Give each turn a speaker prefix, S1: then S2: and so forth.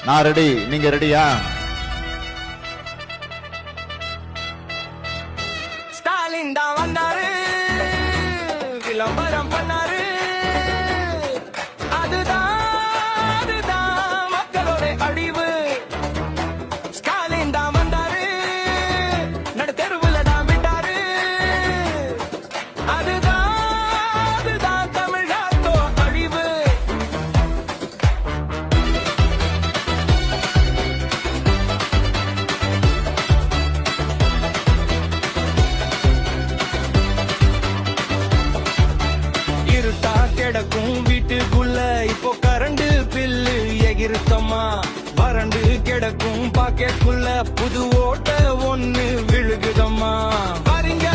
S1: நான் ரெடி, நீங்க ரெடியா?
S2: ஸ்டாலின் தான் வந்தாரு, விளம்பரம் பண்ணாரு. அதுதான் அதுதான் மக்களோட அழிவு. ஸ்டாலின் தான் வந்தாரு, நடு தெருவுல தான் விட்டாரு. அதுதான் அதுதான் தமிழ்நாட்டோ அழிவு. இருட்டா கிடக்கும் வீட்டுக்குள்ள இப்போ கரண்ட் பில்லு எகிருத்தம்மா. வறண்டு கிடக்கும் பாக்கெட்டுக்குள்ள புது ஓட்ட ஒண்ணு விழுகுதம்மா. பாருங்க